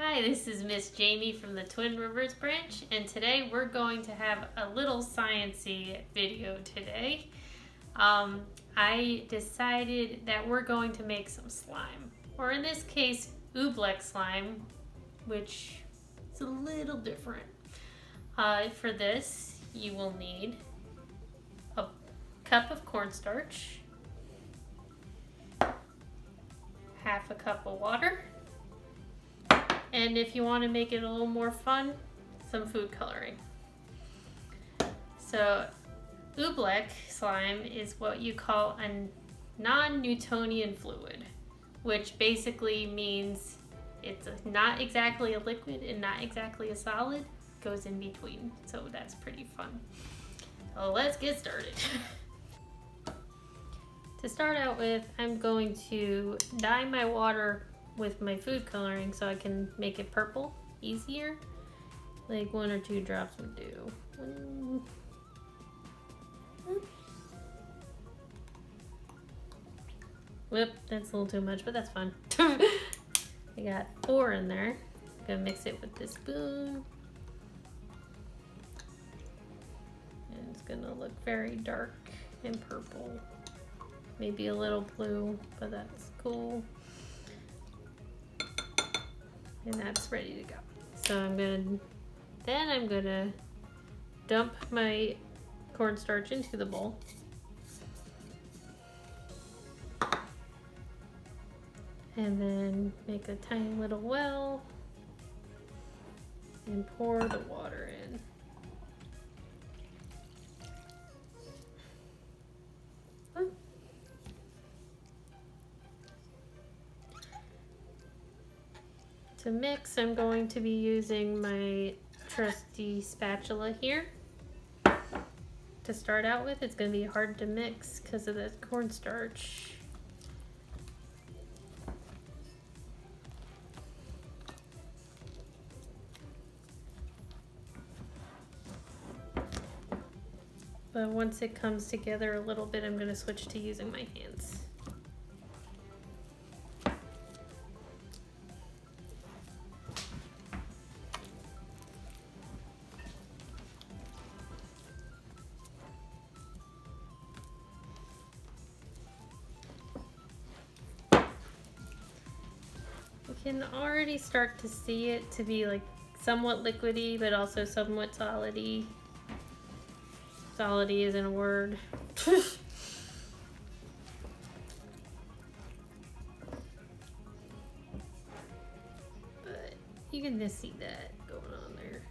Hi, this is Miss Jamie from the Twin Rivers branch, and today we're going to have a little sciencey video today. I decided that we're going to make some slime, or in this case, oobleck slime, which is a little different. For this, you will need a cup of cornstarch, half a cup of water, and if you want to make it a little more fun, some food coloring. So oobleck slime is what you call a non-Newtonian fluid, which basically means it's not exactly a liquid and not exactly a solid, goes in between. So that's pretty fun. So let's get started. To start out with, I'm going to dye my water with my food coloring so I can make it purple easier. Like 1 or 2 drops would do. Whoop, that's a little too much, but that's fun. I got 4 in there. I'm gonna mix it with this spoon. And it's gonna look very dark and purple. Maybe a little blue, but that's cool. And that's ready to go. So I'm gonna dump my cornstarch into the bowl. And then make a tiny little well and pour the water in. To mix, I'm going to be using my trusty spatula here. To start out with, it's going to be hard to mix because of the cornstarch. But once it comes together a little bit, I'm going to switch to using my hands. You can already start to see it to be like somewhat liquidy, but also somewhat solidy. Solidy isn't a word. But you can just see that going on there.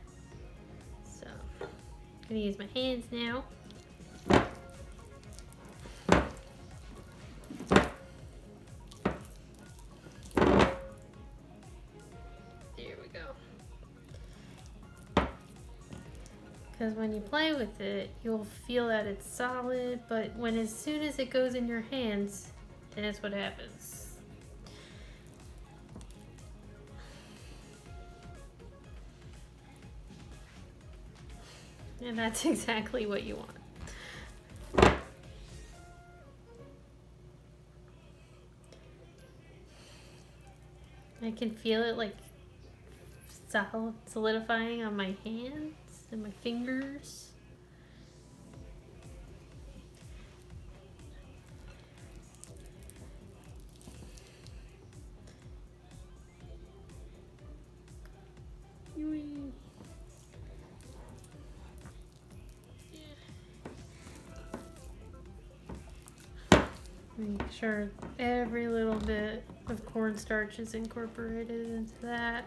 So, I'm gonna use my hands now. There we go. Because when you play with it, you'll feel that it's solid, but as soon as it goes in your hands, that's what happens. And that's exactly what you want. I can feel it like solidifying on my hands and my fingers. Make sure every little bit of cornstarch is incorporated into that.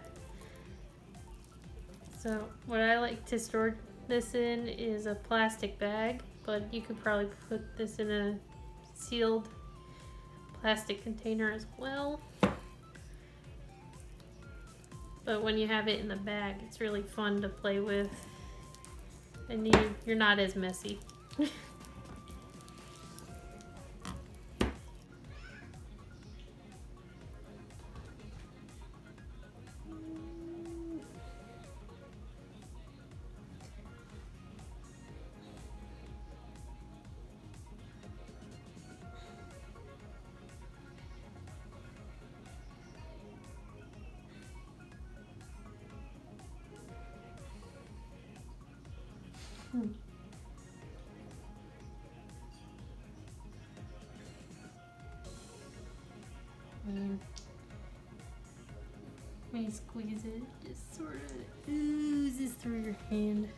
So what I like to store this in is a plastic bag, but you could probably put this in a sealed plastic container as well. But when you have it in the bag, it's really fun to play with, and you're not as messy. And when you squeeze it, it just sort of oozes through your hand.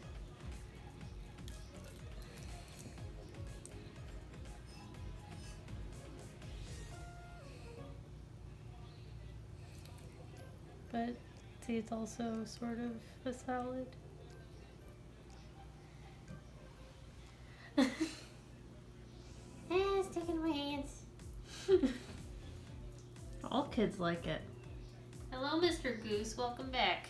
But see, it's also sort of a solid. It's sticking in my hands. All kids like it. Hello, Mr. Goose. Welcome back.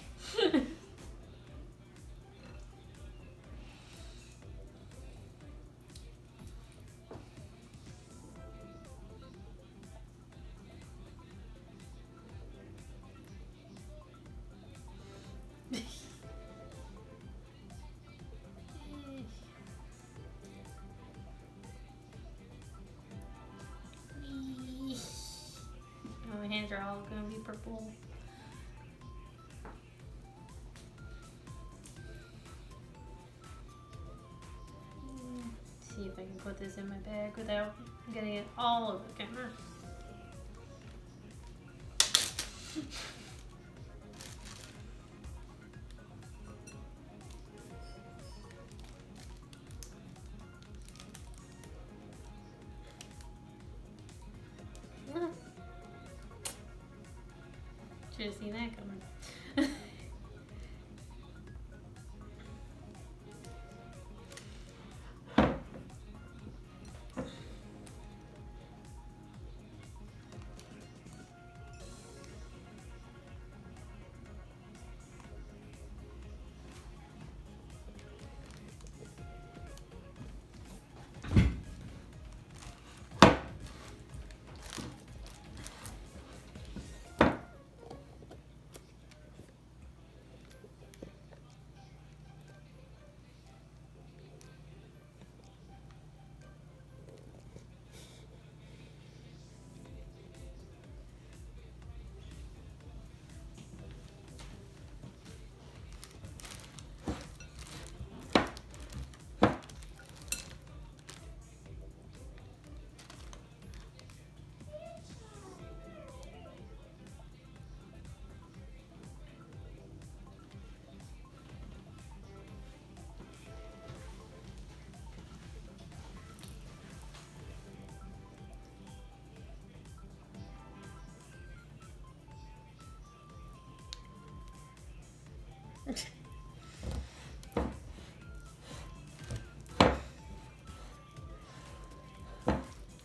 My hands are all gonna be purple. See if I can put this in my bag without getting it all over the camera. Should have seen that coming.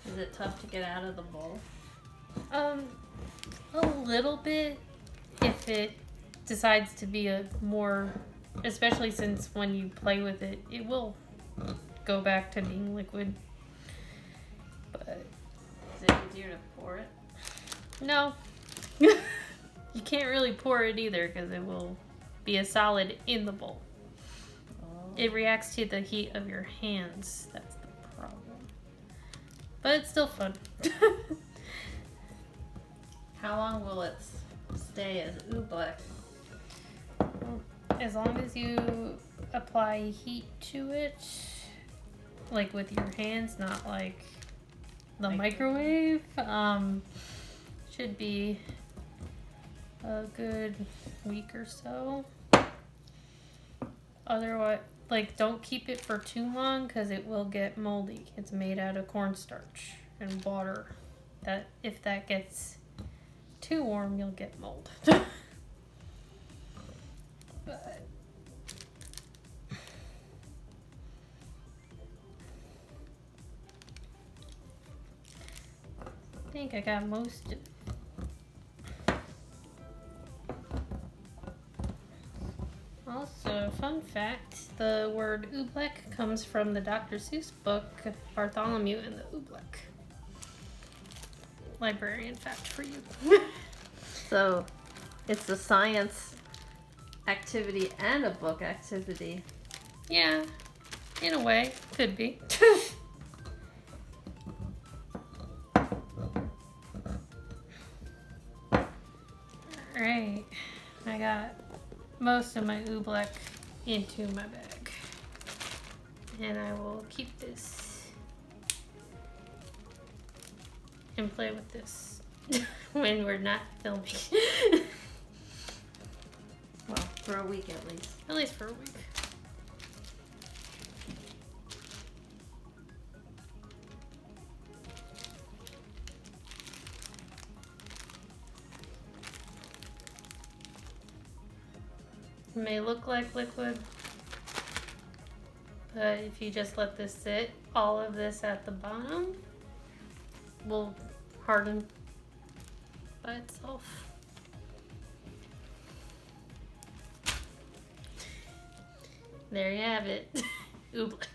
Is it tough to get out of the bowl? A little bit if it decides to be a more, especially since when you play with it, it will go back to being liquid. But Is it easier to pour it? no, you can't really pour it either because it will be a solid in the bowl. Oh. It reacts to the heat of your hands. That's the problem. But it's still fun. How long will it stay as oobleck? As long as you apply heat to it, like with your hands, not like the microwave, should be a good week or so. Otherwise, like, don't keep it for too long because it will get moldy. It's made out of cornstarch and water. That if that gets too warm, you'll get mold. But I think I got most of it. Also, fun fact, the word oobleck comes from the Dr. Seuss book, Bartholomew and the Oobleck. Librarian fact for you. So, it's a science activity and a book activity. Yeah, in a way, could be. Alright, I got most of my oobleck into my bag. And I will keep this and play with this when we're not filming. Well, for a week at least. At least for a week. It may look like liquid, but if you just let this sit, all of this at the bottom will harden by itself. There you have it. Oobleck.